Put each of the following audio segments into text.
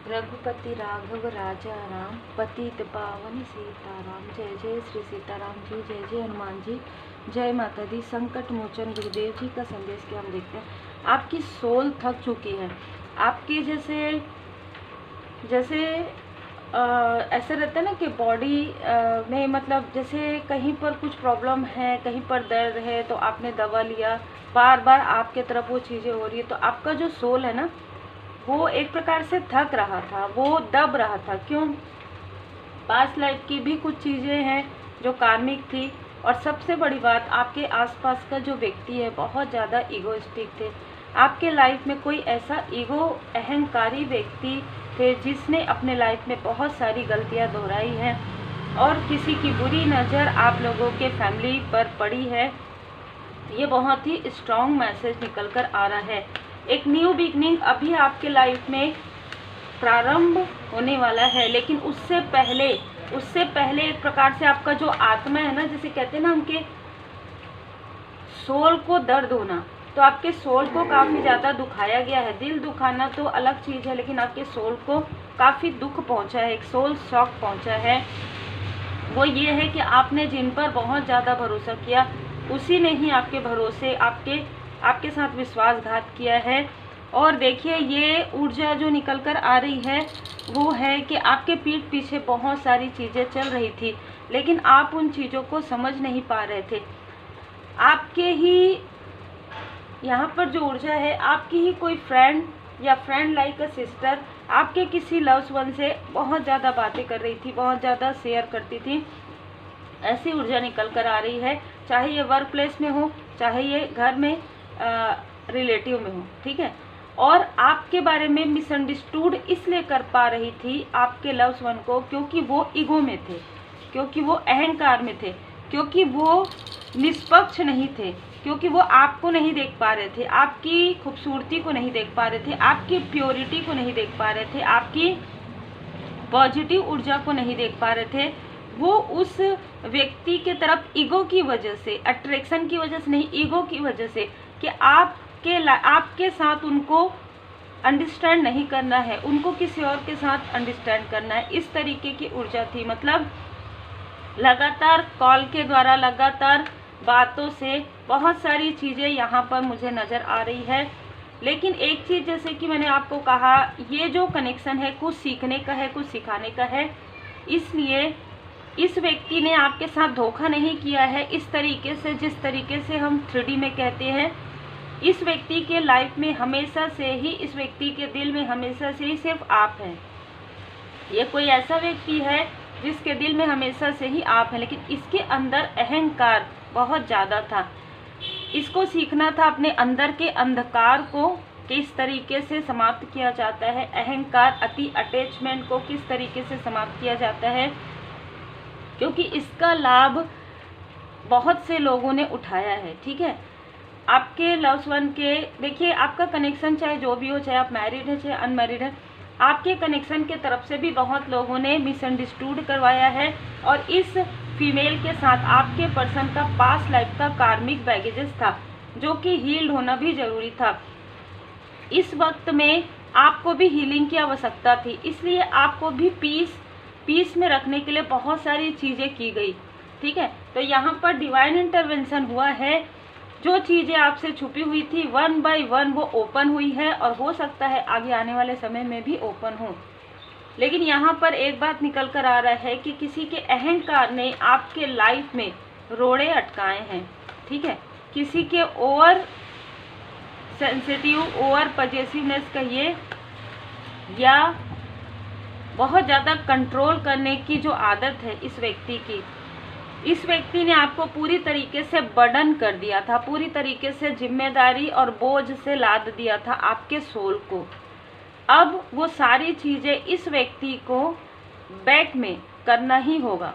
रघुपति राघव राजा राम, पतित पावन सीताराम। जय जय श्री सीताराम जी, जय जय हनुमान जी, जय माता दी। संकट मोचन गुरुदेव जी का संदेश क्या हम देखते हैं। आपकी सोल थक चुकी है। आपकी जैसे जैसे ऐसा रहता है ना कि बॉडी में मतलब जैसे कहीं पर कुछ प्रॉब्लम है, कहीं पर दर्द है तो आपने दवा लिया, बार बार आपके तरफ वो चीज़ें हो रही है, तो आपका जो सोल है ना वो एक प्रकार से थक रहा था, वो दब रहा था। क्यों? पास्ट लाइफ की भी कुछ चीज़ें हैं जो कार्मिक थी, और सबसे बड़ी बात आपके आसपास का जो व्यक्ति है बहुत ज़्यादा ईगोइस्टिक थे। आपके लाइफ में कोई ऐसा ईगो अहंकारी व्यक्ति थे जिसने अपने लाइफ में बहुत सारी गलतियां दोहराई हैं, और किसी की बुरी नज़र आप लोगों के फैमिली पर पड़ी है। ये बहुत ही स्ट्रॉन्ग मैसेज निकल कर आ रहा है। एक न्यू बिगनिंग अभी आपके लाइफ में प्रारंभ होने वाला है, लेकिन उससे पहले एक प्रकार से आपका जो आत्मा है ना, जैसे कहते हैं ना उनके सोल को दर्द होना, तो आपके सोल को काफ़ी ज़्यादा दुखाया गया है। दिल दुखाना तो अलग चीज़ है, लेकिन आपके सोल को काफ़ी दुख पहुंचा है, एक सोल शॉक पहुंचा है। वो ये है कि आपने जिन पर बहुत ज़्यादा भरोसा किया उसी ने ही आपके भरोसे आपके साथ विश्वासघात किया है। और देखिए ये ऊर्जा जो निकल कर आ रही है वो है कि आपके पीठ पीछे बहुत सारी चीज़ें चल रही थी, लेकिन आप उन चीज़ों को समझ नहीं पा रहे थे। आपके ही यहाँ पर जो ऊर्जा है, आपकी ही कोई फ्रेंड या फ्रेंड लाइक अ सिस्टर आपके किसी लव्स वन से बहुत ज़्यादा बातें कर रही थी, बहुत ज़्यादा शेयर करती थी। ऐसी ऊर्जा निकल कर आ रही है, चाहे ये वर्क प्लेस में हो, चाहे ये घर में रिलेटिव में हो, ठीक है। और आपके बारे में मिसअंडरस्टूड इसलिए कर पा रही थी आपके लव्स वन को क्योंकि वो ईगो में थे, क्योंकि वो अहंकार में थे, क्योंकि वो निष्पक्ष नहीं थे, क्योंकि वो आपको नहीं देख पा रहे थे, आपकी खूबसूरती को नहीं देख पा रहे थे, आपकी प्योरिटी को नहीं देख पा रहे थे, आपकी पॉजिटिव ऊर्जा को नहीं देख पा रहे थे। वो उस व्यक्ति के तरफ ईगो की वजह से, अट्रैक्शन की वजह से नहीं, ईगो की वजह से कि आपके साथ उनको अंडरस्टैंड नहीं करना है, उनको किसी और के साथ अंडरस्टैंड करना है, इस तरीके की ऊर्जा थी। मतलब लगातार कॉल के द्वारा, लगातार बातों से बहुत सारी चीज़ें यहाँ पर मुझे नज़र आ रही है। लेकिन एक चीज़ जैसे कि मैंने आपको कहा, ये जो कनेक्शन है कुछ सीखने का है, कुछ सिखाने का है, इसलिए इस व्यक्ति ने आपके साथ धोखा नहीं किया है इस तरीके से, जिस तरीके से हम 3D में कहते हैं। इस व्यक्ति के लाइफ में हमेशा से ही, इस व्यक्ति के दिल में हमेशा से ही सिर्फ आप हैं। ये कोई ऐसा व्यक्ति है जिसके दिल में हमेशा से ही आप हैं, लेकिन इसके अंदर अहंकार बहुत ज़्यादा था। इसको सीखना था अपने अंदर के अंधकार को किस तरीके से समाप्त किया जाता है, अहंकार अति अटैचमेंट को किस तरीके से समाप्त किया जाता है, क्योंकि इसका लाभ बहुत से लोगों ने उठाया है, ठीक है। आपके लव्स वन के, देखिए आपका कनेक्शन चाहे जो भी हो, चाहे आप मैरिड है चाहे अनमैरिड है, आपके कनेक्शन के तरफ से भी बहुत लोगों ने मिसअंडरस्टूड करवाया है। और इस फीमेल के साथ आपके पर्सन का पास्ट लाइफ का कार्मिक बैगेजेस था जो कि हील्ड होना भी ज़रूरी था। इस वक्त में आपको भी हीलिंग की आवश्यकता थी, इसलिए आपको भी पीस में रखने के लिए बहुत सारी चीज़ें की गई, ठीक है। तो यहाँ पर डिवाइन इंटरवेंशन हुआ है, जो चीज़ें आपसे छुपी हुई थी 1 बाय 1 वो ओपन हुई है, और हो सकता है आगे आने वाले समय में भी ओपन हो। लेकिन यहाँ पर एक बात निकल कर आ रहा है कि किसी के अहंकार ने आपके लाइफ में रोड़े अटकाए हैं, ठीक है। किसी के ओवर सेंसिटिव, ओवर पॉजेसिवनेस कहिए, या बहुत ज़्यादा कंट्रोल करने की जो आदत है इस व्यक्ति की, इस व्यक्ति ने आपको पूरी तरीके से बर्डन कर दिया था, पूरी तरीके से जिम्मेदारी और बोझ से लाद दिया था आपके सोल को। अब वो सारी चीज़ें इस व्यक्ति को बैक में करना ही होगा,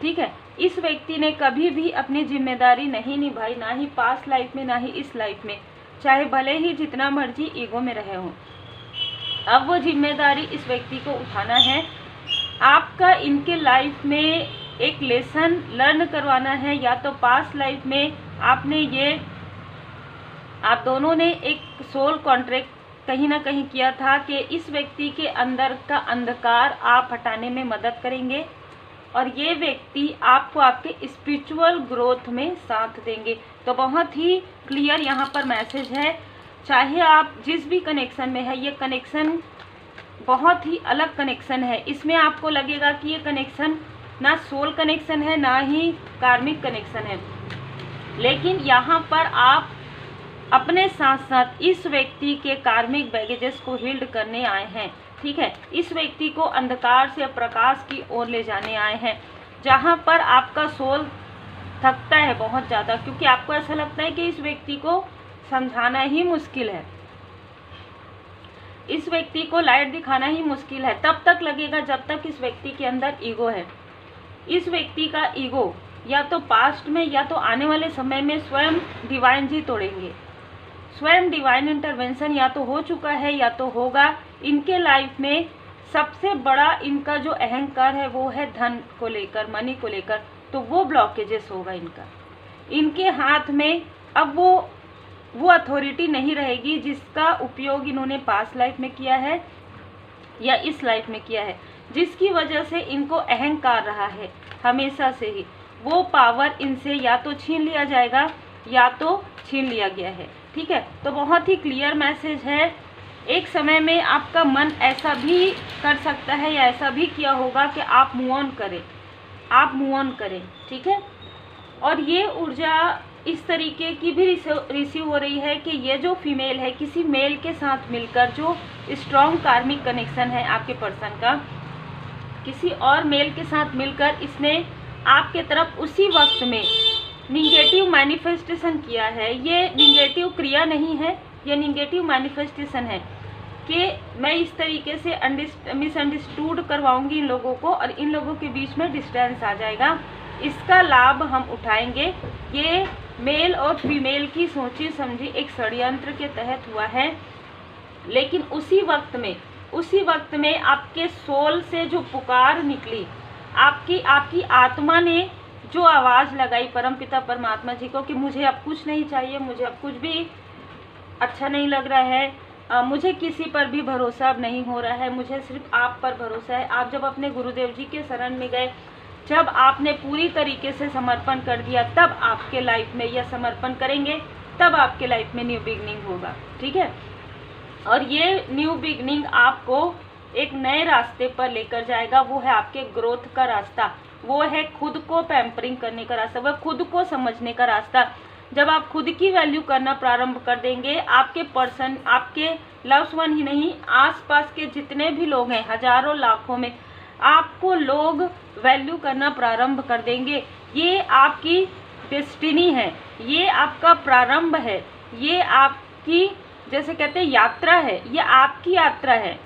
ठीक है। इस व्यक्ति ने कभी भी अपनी जिम्मेदारी नहीं निभाई, ना ही पास्ट लाइफ में, ना ही इस लाइफ में, चाहे भले ही जितना मर्जी ईगो में रहे हो। अब वो जिम्मेदारी इस व्यक्ति को उठाना है। आपका इनके लाइफ में एक लेसन लर्न करवाना है, या तो पास्ट लाइफ में आपने ये, आप दोनों ने एक सोल कॉन्ट्रैक्ट कहीं ना कहीं किया था कि इस व्यक्ति के अंदर का अंधकार आप हटाने में मदद करेंगे और ये व्यक्ति आपको आपके स्पिरिचुअल ग्रोथ में साथ देंगे। तो बहुत ही क्लियर यहाँ पर मैसेज है। चाहे आप जिस भी कनेक्शन में है, ये कनेक्शन बहुत ही अलग कनेक्शन है। इसमें आपको लगेगा कि ये कनेक्शन ना सोल कनेक्शन है ना ही कार्मिक कनेक्शन है, लेकिन यहाँ पर आप अपने साथ साथ इस व्यक्ति के कार्मिक बैगेजेस को हील्ड करने आए हैं। ठीक है, इस व्यक्ति को अंधकार से प्रकाश की ओर ले जाने आए हैं, जहाँ पर आपका सोल थकता है बहुत ज़्यादा, क्योंकि आपको ऐसा लगता है कि इस व्यक्ति को समझाना ही मुश्किल है, इस व्यक्ति को लाइट दिखाना ही मुश्किल है। तब तक लगेगा जब तक इस व्यक्ति के अंदर ईगो है। इस व्यक्ति का ईगो या तो पास्ट में या तो आने वाले समय में स्वयं डिवाइन जी तोड़ेंगे। स्वयं डिवाइन इंटरवेंशन या तो हो चुका है या तो होगा। इनके लाइफ में सबसे बड़ा इनका जो अहंकार है वो है धन को लेकर, मनी को लेकर, तो वो ब्लॉकेजेस होगा इनका। इनके हाथ में अब वो अथॉरिटी नहीं रहेगी जिसका उपयोग इन्होंने पास्ट लाइफ में किया है या इस लाइफ में किया है, जिसकी वजह से इनको अहंकार रहा है हमेशा से ही। वो पावर इनसे या तो छीन लिया जाएगा या तो छीन लिया गया है। ठीक है, तो बहुत ही क्लियर मैसेज है। एक समय में आपका मन ऐसा भी कर सकता है या ऐसा भी किया होगा कि आप मूव ऑन करें, आप मूव ऑन करें। ठीक है, और ये ऊर्जा इस तरीके की भी रिसीव हो रही है कि ये जो फीमेल है किसी मेल के साथ मिलकर, जो स्ट्रॉन्ग कार्मिक कनेक्शन है आपके पर्सन का, किसी और मेल के साथ मिलकर इसने आपके तरफ उसी वक्त में निगेटिव मैनिफेस्टेशन किया है। ये निगेटिव क्रिया नहीं है, ये निगेटिव मैनिफेस्टेशन है कि मैं इस तरीके से मिसअंडरस्टूड करवाऊंगी इन लोगों को और इन लोगों के बीच में डिस्टेंस आ जाएगा। इसका लाभ हम उठाएंगे। ये मेल और फीमेल की सोची समझी एक षड्यंत्र के तहत हुआ है, लेकिन उसी वक्त में आपके सोल से जो पुकार निकली, आपकी आत्मा ने जो आवाज़ लगाई परमपिता परमात्मा जी को कि मुझे अब कुछ नहीं चाहिए, मुझे अब कुछ भी अच्छा नहीं लग रहा है, मुझे किसी पर भी भरोसा अब नहीं हो रहा है, मुझे सिर्फ आप पर भरोसा है। आप जब अपने गुरुदेव जी के शरण में गए, जब आपने पूरी तरीके से समर्पण कर दिया, तब आपके लाइफ में यह समर्पण करेंगे, तब आपके लाइफ में न्यू बिगनिंग होगा। ठीक है, और ये न्यू बिगनिंग आपको एक नए रास्ते पर लेकर जाएगा। वो है आपके ग्रोथ का रास्ता, वो है खुद को पैम्परिंग करने का रास्ता, वो खुद को समझने का रास्ता। जब आप खुद की वैल्यू करना प्रारंभ कर देंगे, आपके पर्सन, आपके लव्स वन ही नहीं, आसपास के जितने भी लोग हैं, हजारों लाखों में, आपको लोग वैल्यू करना प्रारंभ कर देंगे। ये आपकी डेस्टिनी है, ये आपका प्रारंभ है, ये आपकी जैसे कहते हैं यात्रा है, ये आपकी यात्रा है,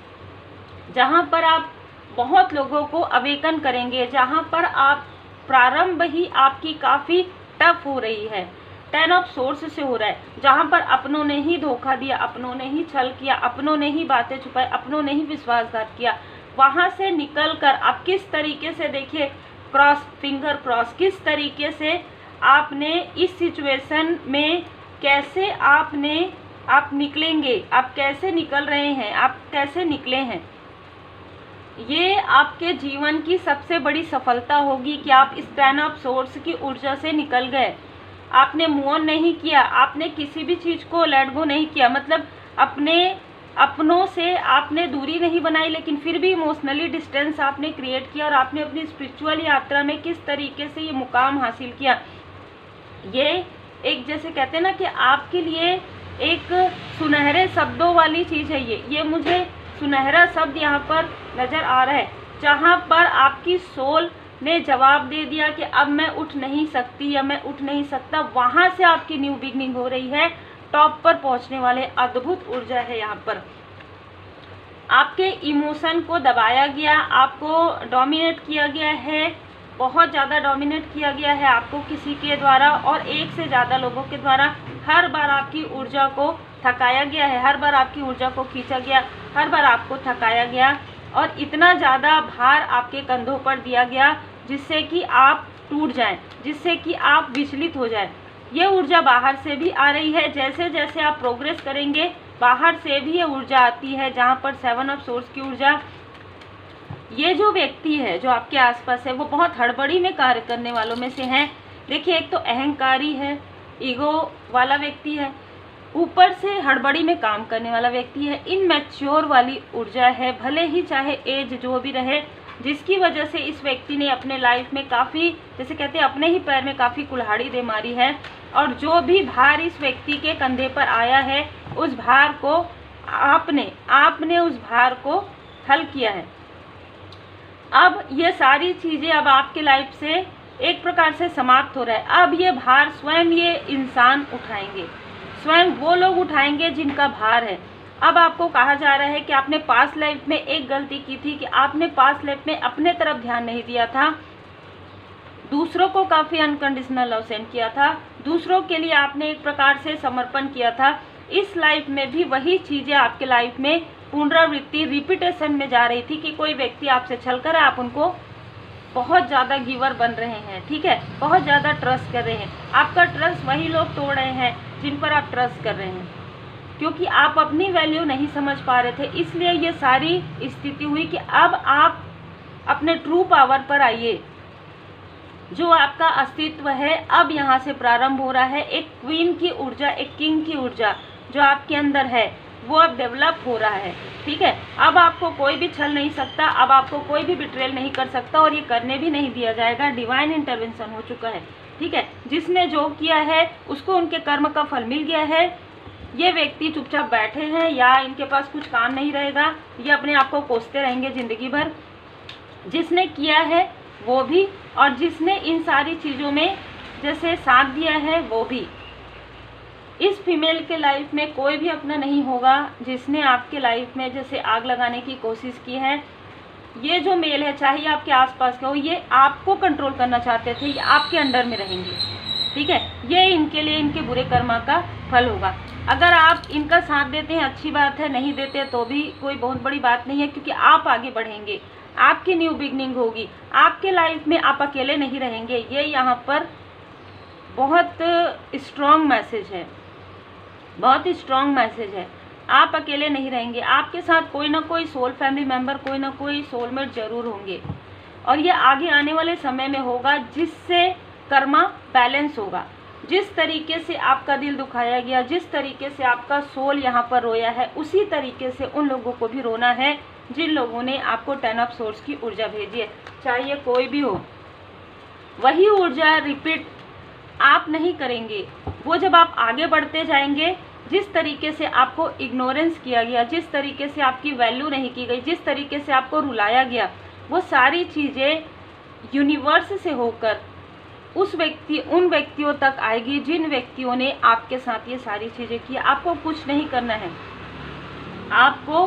जहाँ पर आप बहुत लोगों को अवेकन करेंगे, जहाँ पर आप प्रारंभ ही आपकी काफ़ी टफ हो रही है, 10 ऑफ सोर्स से हो रहा है, जहाँ पर अपनों ने ही धोखा दिया, अपनों ने ही छल किया, अपनों ने ही बातें छुपाई, अपनों ने ही विश्वासघात किया। वहाँ से निकलकर आप किस तरीके से, देखिए फिंगर क्रॉस, किस तरीके से आपने इस सिचुएशन में कैसे आप निकलेंगे, आप कैसे निकल रहे हैं, आप कैसे निकले हैं। ये आपके जीवन की सबसे बड़ी सफलता होगी कि आप इस 10 ऑफ सोर्स की ऊर्जा से निकल गए। आपने मूव ऑन नहीं किया, आपने किसी भी चीज़ को लेट गो नहीं किया, मतलब अपनों से आपने दूरी नहीं बनाई, लेकिन फिर भी इमोशनली डिस्टेंस आपने क्रिएट किया और आपने अपनी स्पिरिचुअल यात्रा में किस तरीके से ये मुकाम हासिल किया। ये एक जैसे कहते हैं ना कि आपके लिए एक सुनहरे शब्दों वाली चीज़ है ये मुझे सुनहरा शब्द यहाँ पर नज़र आ रहा है, जहाँ पर आपकी सोल ने जवाब दे दिया कि अब मैं उठ नहीं सकती या मैं उठ नहीं सकता। वहाँ से आपकी न्यू बिगनिंग हो रही है, टॉप पर पहुँचने वाले अद्भुत ऊर्जा है। यहाँ पर आपके इमोशन को दबाया गया, आपको डोमिनेट किया गया है, बहुत ज़्यादा डोमिनेट किया गया है आपको किसी के द्वारा और एक से ज़्यादा लोगों के द्वारा। हर बार आपकी ऊर्जा को थकाया गया है, हर बार आपकी ऊर्जा को खींचा गया, हर बार आपको थकाया गया और इतना ज़्यादा भार आपके कंधों पर दिया गया जिससे कि आप टूट जाएं, जिससे कि आप विचलित हो जाएं। ये ऊर्जा बाहर से भी आ रही है। जैसे जैसे आप प्रोग्रेस करेंगे बाहर से भी ये ऊर्जा आती है, जहाँ पर 7 ऑफ सोर्स की ऊर्जा, ये जो व्यक्ति है जो आपके आसपास है वो बहुत हड़बड़ी में कार्य करने वालों में से है। देखिए, एक तो अहंकारी है, ईगो वाला व्यक्ति है, ऊपर से हड़बड़ी में काम करने वाला व्यक्ति है, इनमैच्योर वाली ऊर्जा है, भले ही चाहे एज जो भी रहे, जिसकी वजह से इस व्यक्ति ने अपने लाइफ में काफ़ी, जैसे कहते हैं, अपने ही पैर में काफ़ी कुल्हाड़ी दे मारी है। और जो भी भार इस व्यक्ति के कंधे पर आया है, उस भार को आपने उस भार को हल किया है। अब ये सारी चीज़ें अब आपके लाइफ से एक प्रकार से समाप्त हो रहा है। अब ये भार स्वयं ये इंसान उठाएंगे, स्वयं वो लोग उठाएंगे जिनका भार है। अब आपको कहा जा रहा है कि आपने पास्ट लाइफ में एक गलती की थी कि आपने पास्ट लाइफ में अपने तरफ ध्यान नहीं दिया था, दूसरों को काफ़ी अनकंडीशनल लव सेंड किया था, दूसरों के लिए आपने एक प्रकार से समर्पण किया था। इस लाइफ में भी वही चीज़ें आपके लाइफ में पुनरावृत्ति, रिपीटेशन में जा रही थी कि कोई व्यक्ति आपसे छल कर, आप उनको बहुत ज़्यादा गिवर बन रहे हैं, ठीक है, बहुत ज़्यादा ट्रस्ट कर रहे हैं। आपका ट्रस्ट वही लोग तोड़ रहे हैं जिन पर आप ट्रस्ट कर रहे हैं, क्योंकि आप अपनी वैल्यू नहीं समझ पा रहे थे। इसलिए ये सारी स्थिति हुई कि अब आप अपने ट्रू पावर पर आइए। जो आपका अस्तित्व है अब यहाँ से प्रारंभ हो रहा है। एक क्वीन की ऊर्जा, एक किंग की ऊर्जा जो आपके अंदर है वो अब डेवलप हो रहा है, ठीक है। अब आपको कोई भी छल नहीं सकता, अब आपको कोई भी बिट्रेल नहीं कर सकता, और ये करने भी नहीं दिया जाएगा। डिवाइन इंटरवेंशन हो चुका है, ठीक है। जिसने जो किया है उसको उनके कर्म का फल मिल गया है। ये व्यक्ति चुपचाप बैठे हैं या इनके पास कुछ काम नहीं रहेगा, ये अपने आप को कोसते रहेंगे ज़िंदगी भर। जिसने किया है वो भी, और जिसने इन सारी चीज़ों में जैसे साथ दिया है वो भी। इस फीमेल के लाइफ में कोई भी अपना नहीं होगा जिसने आपके लाइफ में जैसे आग लगाने की कोशिश की है। ये जो मेल है, चाहे आपके आसपास का हो, ये आपको कंट्रोल करना चाहते थे, ये आपके अंडर में रहेंगे, ठीक है। ये इनके लिए इनके बुरे कर्मा का फल होगा। अगर आप इनका साथ देते हैं अच्छी बात है, नहीं देते तो भी कोई बहुत बड़ी बात नहीं है, क्योंकि आप आगे बढ़ेंगे, आपकी न्यू बिगनिंग होगी, आपके लाइफ में आप अकेले नहीं रहेंगे। ये यहाँ पर बहुत स्ट्रॉन्ग मैसेज है, बहुत ही स्ट्रॉन्ग मैसेज है। आप अकेले नहीं रहेंगे, आपके साथ कोई ना कोई सोल फैमिली मेम्बर, कोई ना कोई सोलमेट जरूर होंगे, और ये आगे आने वाले समय में होगा जिससे कर्मा बैलेंस होगा। जिस तरीके से आपका दिल दुखाया गया, जिस तरीके से आपका सोल यहाँ पर रोया है, उसी तरीके से उन लोगों को भी रोना है जिन लोगों ने आपको 10 ऑफ सोर्स की ऊर्जा भेजी है, चाहे कोई भी हो। वही ऊर्जा रिपीट आप नहीं करेंगे। वो जब आप आगे बढ़ते जाएंगे, जिस तरीके से आपको इग्नोरेंस किया गया, जिस तरीके से आपकी वैल्यू नहीं की गई, जिस तरीके से आपको रुलाया गया, वो सारी चीज़ें यूनिवर्स से होकर उन व्यक्तियों तक आएगी जिन व्यक्तियों ने आपके साथ ये सारी चीज़ें की। आपको कुछ नहीं करना है, आपको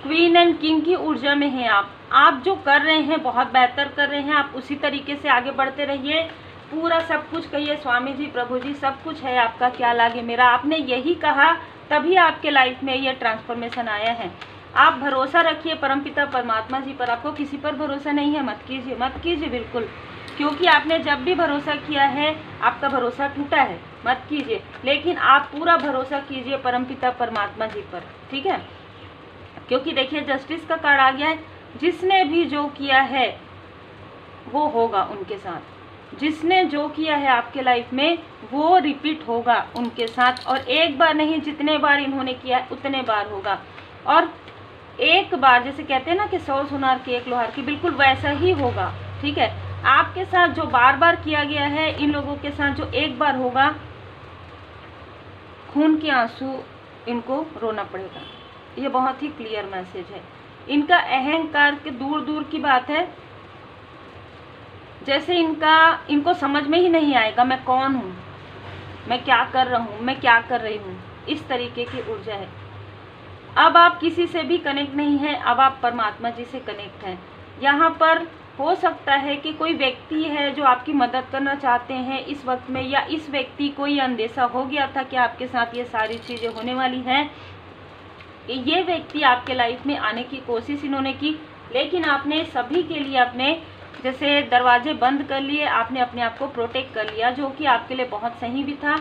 क्वीन एंड किंग की ऊर्जा में हैं आप जो कर रहे हैं बहुत बेहतर कर रहे हैं। आप उसी तरीके से आगे बढ़ते रहिए। पूरा सब कुछ कहिए, स्वामी जी, प्रभु जी, सब कुछ है आपका, क्या लागे मेरा। आपने यही कहा, तभी आपके लाइफ में ये ट्रांसफॉर्मेशन आया है। आप भरोसा रखिए परमपिता परमात्मा जी पर। आपको किसी पर भरोसा नहीं है, मत कीजिए, मत कीजिए बिल्कुल, क्योंकि आपने जब भी भरोसा किया है आपका भरोसा टूटा है, मत कीजिए। लेकिन आप पूरा भरोसा कीजिए परमपिता परमात्मा जी पर, ठीक है। क्योंकि देखिए जस्टिस का कार्ड आ गया है। जिसने भी जो किया है वो होगा उनके साथ, जिसने जो किया है आपके लाइफ में वो रिपीट होगा उनके साथ। और एक बार नहीं, जितने बार इन्होंने किया है उतने बार होगा। और एक बार, जैसे कहते हैं ना कि 100 सुनार की 1 लोहार की, बिल्कुल वैसा ही होगा, ठीक है। आपके साथ जो बार बार किया गया है, इन लोगों के साथ जो एक बार होगा, खून के आंसू इनको रोना पड़ेगा। ये बहुत ही क्लियर मैसेज है। इनका अहंकार के दूर दूर की बात है, जैसे इनको समझ में ही नहीं आएगा मैं कौन हूँ, मैं क्या कर रहा हूँ, मैं क्या कर रही हूँ, इस तरीके की ऊर्जा है। अब आप किसी से भी कनेक्ट नहीं हैं, अब आप परमात्मा जी से कनेक्ट हैं। यहाँ पर हो सकता है कि कोई व्यक्ति है जो आपकी मदद करना चाहते हैं इस वक्त में, या इस व्यक्ति को ये अंदेशा हो गया था कि आपके साथ ये सारी चीज़ें होने वाली हैं। ये व्यक्ति आपके लाइफ में आने की कोशिश इन्होंने की, लेकिन आपने सभी के लिए अपने जैसे दरवाजे बंद कर लिए, आपने अपने आप को प्रोटेक्ट कर लिया, जो कि आपके लिए बहुत सही भी था।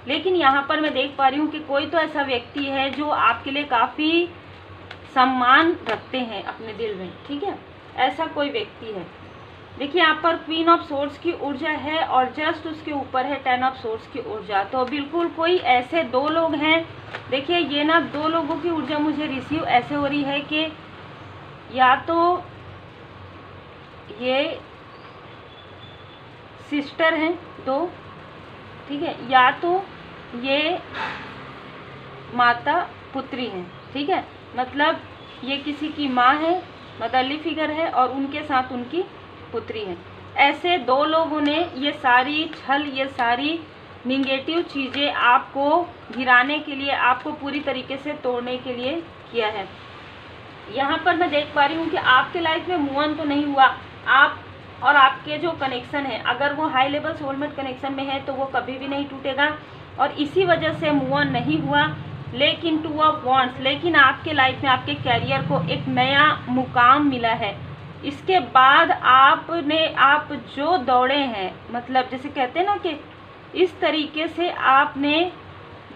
लेकिन यहाँ पर मैं देख पा रही हूँ कि कोई तो ऐसा व्यक्ति है जो आपके लिए काफ़ी सम्मान रखते हैं अपने दिल में, ठीक है, ऐसा कोई व्यक्ति है। देखिए यहाँ पर क्वीन ऑफ सोर्ड्स की ऊर्जा है और जस्ट उसके ऊपर है 10 ऑफ सोर्ड्स की ऊर्जा। तो बिल्कुल कोई ऐसे 2 लोग हैं, देखिए ये ना 2 लोगों की ऊर्जा मुझे रिसीव ऐसे हो रही है कि या तो ये सिस्टर हैं 2, ठीक है, या तो ये माता पुत्री हैं, ठीक है, मतलब ये किसी की माँ है, मदरली फिगर है और उनके साथ उनकी पुत्री है। ऐसे 2 लोगों ने ये सारी छल, ये सारी निगेटिव चीज़ें आपको गिराने के लिए, आपको पूरी तरीके से तोड़ने के लिए किया है। यहाँ पर मैं देख पा रही हूँ कि आपके लाइफ में मूव ऑन तो नहीं हुआ, आप और आपके जो कनेक्शन है, अगर वो हाई लेवल सोलमेट कनेक्शन में है तो वो कभी भी नहीं टूटेगा और इसी वजह से मूव ऑन नहीं हुआ। लेकिन 2 ऑफ वॉन्ड्स, लेकिन आपके लाइफ में आपके कैरियर को एक नया मुकाम मिला है। इसके बाद आप जो दौड़े हैं, मतलब जैसे कहते हैं ना कि इस तरीके से आपने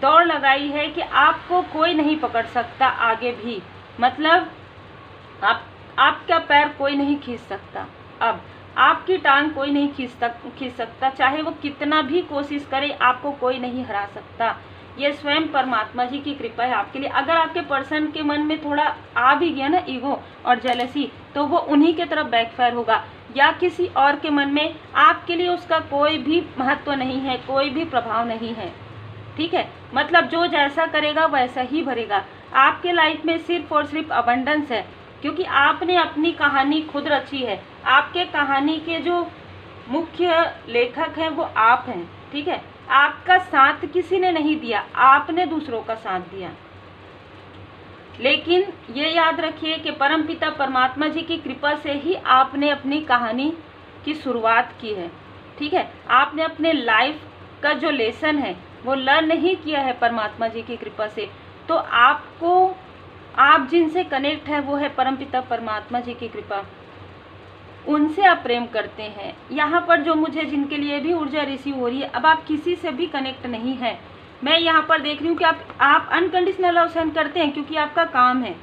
दौड़ लगाई है कि आपको कोई नहीं पकड़ सकता आगे भी, मतलब आपका पैर कोई नहीं खींच सकता, अब आपकी टांग कोई नहीं खींच सकता, चाहे वो कितना भी कोशिश करे आपको कोई नहीं हरा सकता। ये स्वयं परमात्मा जी की कृपा है आपके लिए। अगर आपके पर्सन के मन में थोड़ा आ भी गया ना ईगो और जेलसी, तो वो उन्हीं के तरफ बैकफायर होगा या किसी और के मन में आपके लिए उसका कोई भी महत्व नहीं है, कोई भी प्रभाव नहीं है, ठीक है, मतलब जो जैसा करेगा वैसा ही भरेगा। आपके लाइफ में सिर्फ और सिर्फ अबंडेंस है क्योंकि आपने अपनी कहानी खुद रची है। आपके कहानी के जो मुख्य लेखक हैं वो आप हैं, ठीक है, आपका साथ किसी ने नहीं दिया, आपने दूसरों का साथ दिया। लेकिन ये याद रखिए कि परमपिता परमात्मा जी की कृपा से ही आपने अपनी कहानी की शुरुआत की है, ठीक है, आपने अपने लाइफ का जो लेसन है वो लर्न नहीं किया है परमात्मा जी की कृपा से। तो आप जिनसे कनेक्ट है वो है परमपिता परमात्मा जी की कृपा, उनसे आप प्रेम करते हैं। यहाँ पर जो मुझे जिनके लिए भी ऊर्जा रिसीव हो रही है, अब आप किसी से भी कनेक्ट नहीं है। मैं यहाँ पर देख रही हूँ कि आप अनकंडीशनल लव सेंड करते हैं क्योंकि आपका काम है,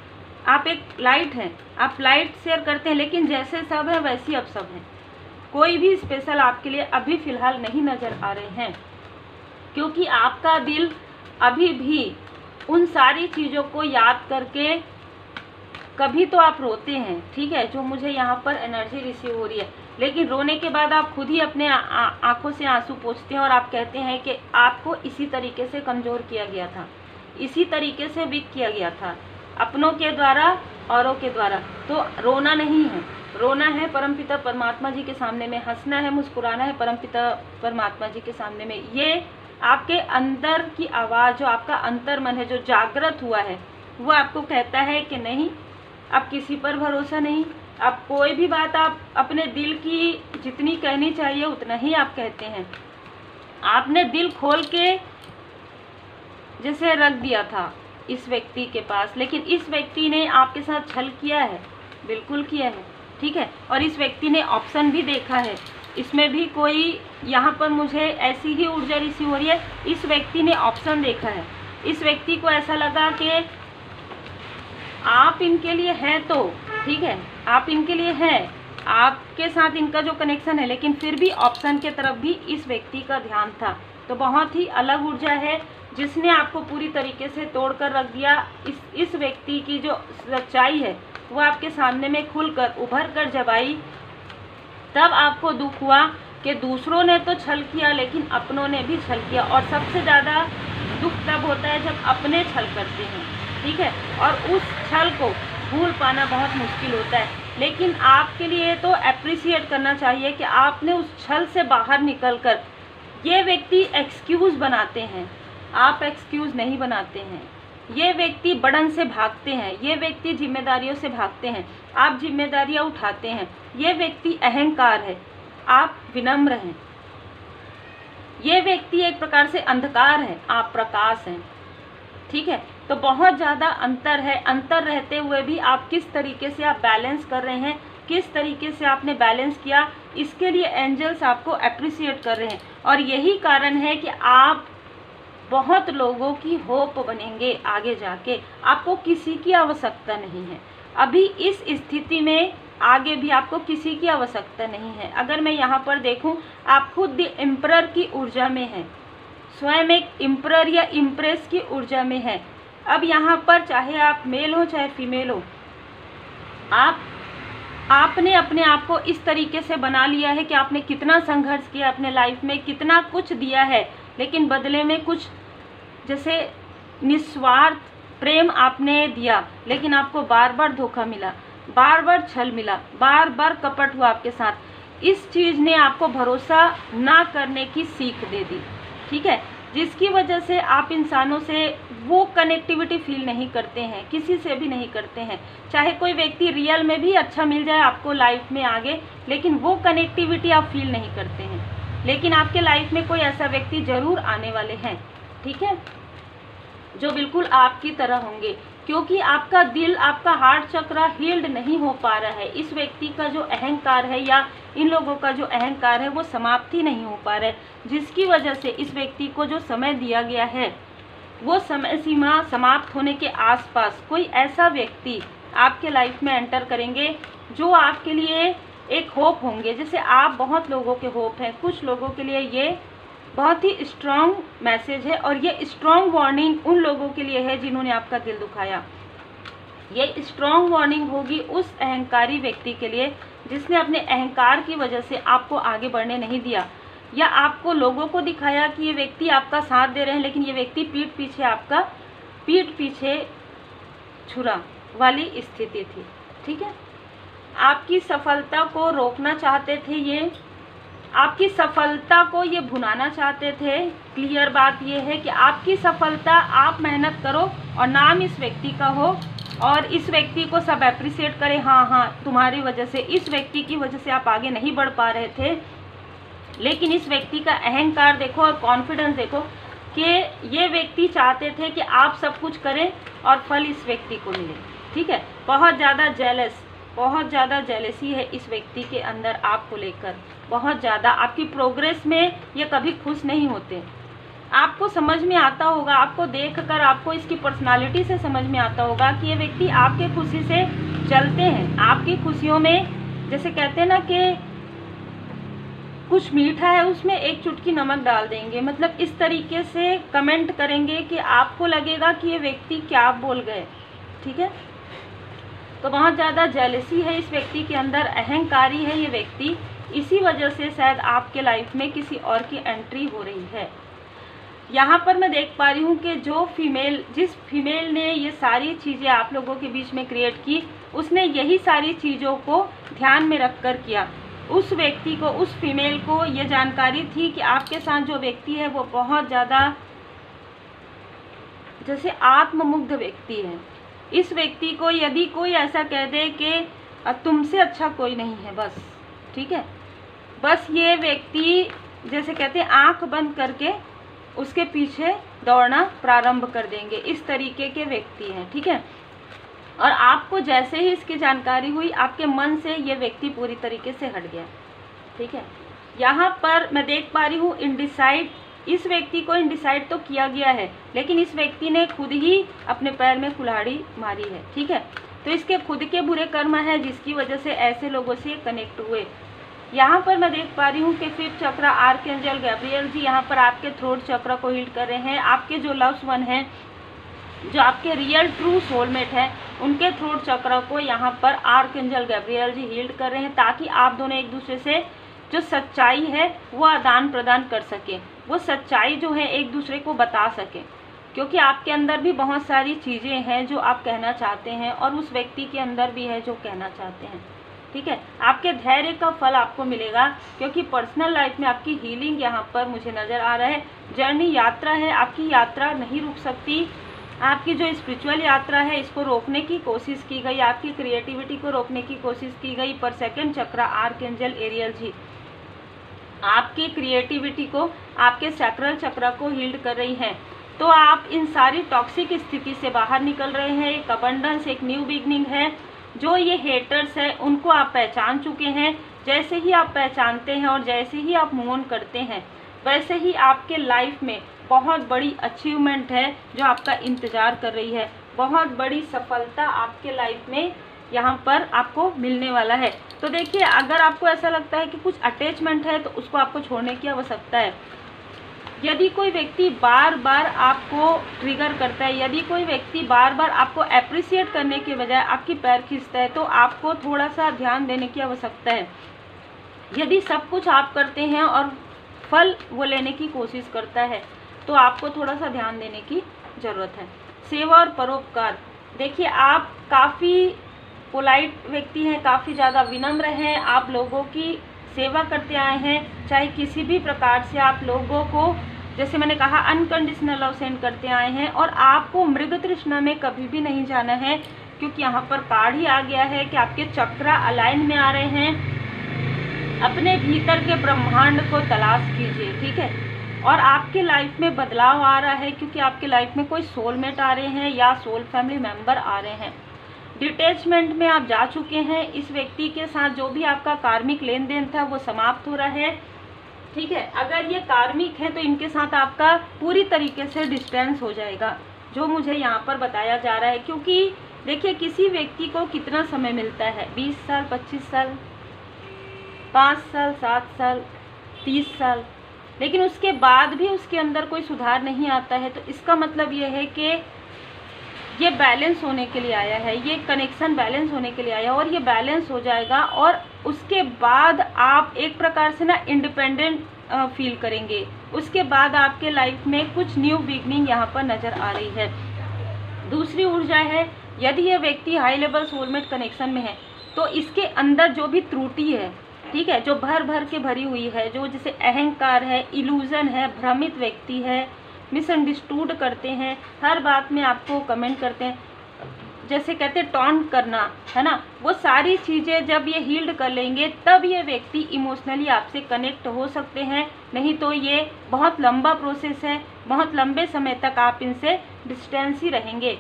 आप एक लाइट हैं, आप लाइट शेयर करते हैं, लेकिन जैसे सब है वैसी अब सब है। कोई भी स्पेशल आपके लिए अभी फ़िलहाल नहीं नज़र आ रहे हैं क्योंकि आपका दिल अभी भी उन सारी चीज़ों को याद करके कभी तो आप रोते हैं, ठीक है, जो मुझे यहाँ पर एनर्जी रिसीव हो रही है, लेकिन रोने के बाद आप खुद ही अपने आंखों से आंसू पोंछते हैं और आप कहते हैं कि आपको इसी तरीके से कमज़ोर किया गया था, इसी तरीके से वीक किया गया था, अपनों के द्वारा, औरों के द्वारा। तो रोना नहीं है, रोना है परमपिता परमात्मा जी के सामने में, हंसना है, मुस्कुराना है परमपिता परमात्मा जी के सामने में। ये आपके अंदर की आवाज़, जो आपका अंतर मन है, जो जागृत हुआ है, वो आपको कहता है कि नहीं, अब किसी पर भरोसा नहीं, अब कोई भी बात आप अपने दिल की जितनी कहनी चाहिए उतना ही आप कहते हैं। आपने दिल खोल के जैसे रख दिया था इस व्यक्ति के पास, लेकिन इस व्यक्ति ने आपके साथ छल किया है, बिल्कुल किया है, ठीक है, और इस व्यक्ति ने ऑप्शन भी देखा है। इसमें भी कोई, यहाँ पर मुझे ऐसी ही ऊर्जा रिसीव हो रही है, इस व्यक्ति ने ऑप्शन देखा है। इस व्यक्ति को ऐसा लगा कि आप इनके लिए हैं, तो ठीक है, आप इनके लिए हैं, आपके साथ इनका जो कनेक्शन है, लेकिन फिर भी ऑप्शन के तरफ भी इस व्यक्ति का ध्यान था। तो बहुत ही अलग ऊर्जा है जिसने आपको पूरी तरीके से तोड़ कर रख दिया। इस व्यक्ति की जो सच्चाई है वो आपके सामने में खुलकर उभर कर जब आई, तब आपको दुख हुआ कि दूसरों ने तो छल किया लेकिन अपनों ने भी छल किया। और सबसे ज़्यादा दुख तब होता है जब अपने छल करते हैं, ठीक है, और उस छल को भूल पाना बहुत मुश्किल होता है। लेकिन आपके लिए तो अप्रिशिएट करना चाहिए कि आपने उस छल से बाहर निकलकर, ये व्यक्ति एक्सक्यूज़ बनाते हैं, आप एक्सक्यूज़ नहीं बनाते हैं। ये व्यक्ति बड़न से भागते हैं, ये व्यक्ति जिम्मेदारियों से भागते हैं, आप जिम्मेदारियां उठाते हैं। ये व्यक्ति अहंकार है, आप विनम्र हैं। ये व्यक्ति एक प्रकार से अंधकार है, आप प्रकाश हैं, ठीक है। तो बहुत ज़्यादा अंतर है। अंतर रहते हुए भी आप किस तरीके से आप बैलेंस कर रहे हैं, किस तरीके से आपने बैलेंस किया, इसके लिए एंजल्स आपको अप्रिशिएट कर रहे हैं। और यही कारण है कि आप बहुत लोगों की होप बनेंगे आगे जाके। आपको किसी की आवश्यकता नहीं है अभी इस स्थिति में, आगे भी आपको किसी की आवश्यकता नहीं है। अगर मैं यहाँ पर देखूँ, आप खुद एम्परर की ऊर्जा में हैं, स्वयं एक एम्परर या इम्प्रेस की ऊर्जा में है। अब यहाँ पर चाहे आप मेल हो चाहे फीमेल हो, आपने अपने आप को इस तरीके से बना लिया है कि आपने कितना संघर्ष किया अपने लाइफ में, कितना कुछ दिया है, लेकिन बदले में कुछ जैसे निस्वार्थ प्रेम आपने दिया, लेकिन आपको बार बार धोखा मिला, बार बार छल मिला, बार बार कपट हुआ आपके साथ। इस चीज़ ने आपको भरोसा ना करने की सीख दे दी, ठीक है, जिसकी वजह से आप इंसानों से वो कनेक्टिविटी फील नहीं करते हैं, किसी से भी नहीं करते हैं। चाहे कोई व्यक्ति रियल में भी अच्छा मिल जाए आपको लाइफ में आगे, लेकिन वो कनेक्टिविटी आप फील नहीं करते हैं। लेकिन आपके लाइफ में कोई ऐसा व्यक्ति ज़रूर आने वाले हैं, ठीक है, जो बिल्कुल आपकी तरह होंगे, क्योंकि आपका दिल, आपका हार्ट चक्र हील्ड नहीं हो पा रहा है। इस व्यक्ति का जो अहंकार है या इन लोगों का जो अहंकार है वो समाप्ति नहीं हो पा रहा है, जिसकी वजह से इस व्यक्ति को जो समय दिया गया है वो समय सीमा समाप्त होने के आसपास कोई ऐसा व्यक्ति आपके लाइफ में एंटर करेंगे जो आपके लिए एक होप होंगे। जैसे आप बहुत लोगों के होप हैं, कुछ लोगों के लिए ये बहुत ही स्ट्रॉन्ग मैसेज है, और ये स्ट्रॉन्ग वार्निंग उन लोगों के लिए है जिन्होंने आपका दिल दुखाया। ये स्ट्रॉन्ग वार्निंग होगी उस अहंकारी व्यक्ति के लिए जिसने अपने अहंकार की वजह से आपको आगे बढ़ने नहीं दिया, या आपको लोगों को दिखाया कि ये व्यक्ति आपका साथ दे रहे हैं, लेकिन ये व्यक्ति पीठ पीछे छुरा वाली स्थिति थी, ठीक है। आपकी सफलता को रोकना चाहते थे, ये आपकी सफलता को ये भुनाना चाहते थे। क्लियर बात ये है कि आपकी सफलता, आप मेहनत करो और नाम इस व्यक्ति का हो, और इस व्यक्ति को सब अप्रिशिएट करें, हाँ तुम्हारी वजह से, इस व्यक्ति की वजह से आप आगे नहीं बढ़ पा रहे थे। लेकिन इस व्यक्ति का अहंकार देखो और कॉन्फिडेंस देखो कि ये व्यक्ति चाहते थे कि आप सब कुछ करें और फल इस व्यक्ति को मिले, ठीक है। बहुत ज़्यादा जेलसी है इस व्यक्ति के अंदर आपको लेकर, बहुत ज़्यादा। आपकी प्रोग्रेस में ये कभी खुश नहीं होते। आपको समझ में आता होगा, आपको देखकर आपको इसकी पर्सनालिटी से समझ में आता होगा कि ये व्यक्ति आपके खुशी से चलते हैं। आपकी खुशियों में जैसे कहते हैं ना कि कुछ मीठा है उसमें एक चुटकी नमक डाल देंगे, मतलब इस तरीके से कमेंट करेंगे कि आपको लगेगा कि ये व्यक्ति क्या बोल गए, ठीक है। तो बहुत ज़्यादा जेलसी है इस व्यक्ति के अंदर, अहंकारी है ये व्यक्ति। इसी वजह से शायद आपके लाइफ में किसी और की एंट्री हो रही है। यहाँ पर मैं देख पा रही हूँ कि जिस फीमेल ने ये सारी चीज़ें आप लोगों के बीच में क्रिएट की, उसने यही सारी चीज़ों को ध्यान में रख कर किया। उस व्यक्ति को, उस फीमेल को ये जानकारी थी कि आपके साथ जो व्यक्ति है वो बहुत ज़्यादा जैसे आत्ममुग्ध व्यक्ति है। इस व्यक्ति को यदि कोई ऐसा कह दे कि तुमसे अच्छा कोई नहीं है, बस, ठीक है, बस ये व्यक्ति जैसे कहते हैं आंख बंद करके उसके पीछे दौड़ना प्रारंभ कर देंगे। इस तरीके के व्यक्ति हैं, ठीक है। और आपको जैसे ही इसकी जानकारी हुई, आपके मन से ये व्यक्ति पूरी तरीके से हट गया, ठीक है। यहाँ पर मैं देख पा रही हूँ इनडिसाइड, इस व्यक्ति को इनडिसाइड तो किया गया है, लेकिन इस व्यक्ति ने खुद ही अपने पैर में कुल्हाड़ी मारी है, ठीक है। तो इसके खुद के बुरे कर्म है जिसकी वजह से ऐसे लोगों से कनेक्ट हुए। यहाँ पर मैं देख पा रही हूँ कि 5th चक्र आर्कएंजल गैब्रियल जी यहाँ पर आपके थ्रोट चक्र को हील कर रहे हैं। आपके जो लव्स वन हैं, जो आपके रियल ट्रू सोलमेट है, उनके थ्रोट चक्र को यहाँ पर आर्कएंजल गैब्रियल जी हील्ड कर रहे हैं, ताकि आप दोनों एक दूसरे से जो सच्चाई है वो आदान प्रदान कर सकें, वो सच्चाई जो है एक दूसरे को बता सकें। क्योंकि आपके अंदर भी बहुत सारी चीज़ें हैं जो आप कहना चाहते हैं, और उस व्यक्ति के अंदर भी है जो कहना चाहते हैं, ठीक है। आपके धैर्य का फल आपको मिलेगा, क्योंकि पर्सनल लाइफ में आपकी हीलिंग यहाँ पर मुझे नज़र आ रहा है। जर्नी यात्रा है, आपकी यात्रा नहीं रुक सकती। आपकी जो स्पिरिचुअल यात्रा है इसको रोकने की कोशिश की गई, आपकी क्रिएटिविटी को रोकने की कोशिश की गई, पर 2nd चक्र आर्कएंजल एरियल जी आपकी क्रिएटिविटी को, आपके सैक्रल चक्र को हील्ड कर रही हैं। तो आप इन सारी टॉक्सिक स्थिति से बाहर निकल रहे हैं। एक अबंडेंस, एक न्यू बिगनिंग है। जो ये हेटर्स है उनको आप पहचान चुके हैं। जैसे ही आप पहचानते हैं और जैसे ही आप मूव ऑन करते हैं, वैसे ही आपके लाइफ में बहुत बड़ी अचीवमेंट है जो आपका इंतज़ार कर रही है। बहुत बड़ी सफलता आपके लाइफ में यहाँ पर आपको मिलने वाला है। तो देखिए, अगर आपको ऐसा लगता है कि कुछ अटैचमेंट है तो उसको आपको छोड़ने की आवश्यकता है। यदि कोई व्यक्ति बार बार आपको ट्रिगर करता है, यदि कोई व्यक्ति बार बार आपको अप्रिशिएट करने के बजाय आपकी पैर खींचता है, तो आपको थोड़ा सा ध्यान देने की आवश्यकता है। यदि सब कुछ आप करते हैं और फल वो लेने की कोशिश करता है, तो आपको थोड़ा सा ध्यान देने की ज़रूरत है। सेवा और परोपकार, देखिए आप काफ़ी पोलाइट व्यक्ति हैं, काफ़ी ज़्यादा विनम्र हैं, आप लोगों की सेवा करते आए हैं, चाहे किसी भी प्रकार से आप लोगों को, जैसे मैंने कहा, अनकंडीशनल लव सेंड करते आए हैं। और आपको मृग तृष्णा में कभी भी नहीं जाना है, क्योंकि यहाँ पर कार्ड ही आ गया है कि आपके चक्रा अलाइन में आ रहे हैं। अपने भीतर के ब्रह्मांड को तलाश कीजिए, ठीक है। और आपके लाइफ में बदलाव आ रहा है, क्योंकि आपके लाइफ में कोई सोलमेट आ रहे हैं या सोल फैमिली मेंबर आ रहे हैं। डिटैचमेंट में आप जा चुके हैं, इस व्यक्ति के साथ जो भी आपका कार्मिक लेन देन था वो समाप्त हो रहा है, ठीक है। अगर ये कार्मिक है तो इनके साथ आपका पूरी तरीके से डिस्टेंस हो जाएगा, जो मुझे यहाँ पर बताया जा रहा है। क्योंकि देखिए, किसी व्यक्ति को कितना समय मिलता है, 20 साल, 25 साल, 5 साल, 7 साल, 30 साल, लेकिन उसके बाद भी उसके अंदर कोई सुधार नहीं आता है। तो इसका मतलब ये है कि ये बैलेंस होने के लिए आया है, ये कनेक्शन बैलेंस होने के लिए आया है, और ये बैलेंस हो जाएगा। और उसके बाद आप एक प्रकार से ना इंडिपेंडेंट फील करेंगे। उसके बाद आपके लाइफ में कुछ न्यू बिगनिंग यहाँ पर नज़र आ रही है। दूसरी ऊर्जा है, यदि ये व्यक्ति हाई लेवल सोलमेट कनेक्शन में है, तो इसके अंदर जो भी त्रुटि है, ठीक है, जो भर भर के भरी हुई है, जो जैसे अहंकार है, इल्यूजन है, भ्रमित व्यक्ति है, मिसअंडरस्टूड करते हैं, हर बात में आपको कमेंट करते हैं, जैसे कहते हैं टॉन्ट करना, है ना, वो सारी चीज़ें जब ये हील्ड कर लेंगे तब ये व्यक्ति इमोशनली आपसे कनेक्ट हो सकते हैं। नहीं तो ये बहुत लंबा प्रोसेस है, बहुत लंबे समय तक आप इनसे डिस्टेंस ही रहेंगे।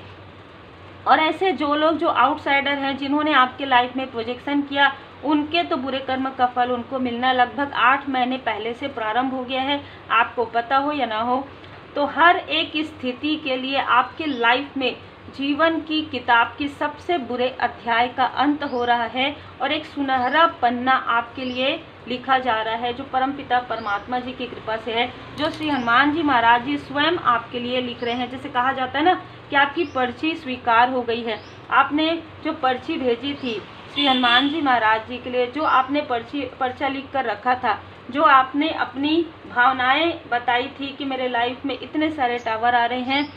और ऐसे जो लोग जो आउटसाइडर हैं, जिन्होंने आपके लाइफ में प्रोजेक्शन किया, उनके तो बुरे कर्म का फल उनको मिलना लगभग 8 महीने पहले से प्रारंभ हो गया है, आपको पता हो या ना हो। तो हर एक स्थिति के लिए आपके लाइफ में जीवन की किताब की सबसे बुरे अध्याय का अंत हो रहा है, और एक सुनहरा पन्ना आपके लिए लिखा जा रहा है, जो परमपिता परमात्मा जी की कृपा से है, जो श्री हनुमान जी महाराज जी स्वयं आपके लिए लिख रहे हैं। जैसे कहा जाता है ना कि आपकी पर्ची स्वीकार हो गई है। आपने जो पर्ची भेजी थी श्री हनुमान जी महाराज जी के लिए, जो आपने पर्चा लिख कर रखा था, जो आपने अपनी भावनाएं बताई थी कि मेरे लाइफ में इतने सारे टावर आ रहे हैं,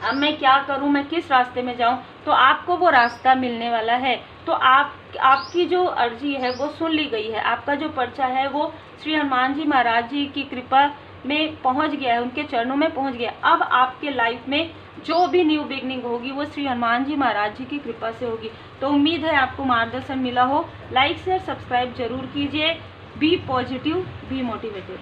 अब मैं क्या करूं, मैं किस रास्ते में जाऊं, तो आपको वो रास्ता मिलने वाला है। तो आपकी जो अर्जी है वो सुन ली गई है, आपका जो पर्चा है वो श्री हनुमान जी महाराज जी की कृपा में पहुंच गया है, उनके चरणों में पहुंच गया। अब आपके लाइफ में जो भी न्यू बिगनिंग होगी वो श्री हनुमान जी महाराज जी की कृपा से होगी। तो उम्मीद है आपको मार्गदर्शन मिला हो। लाइक शेयर सब्सक्राइब जरूर कीजिए। Be positive, be motivated.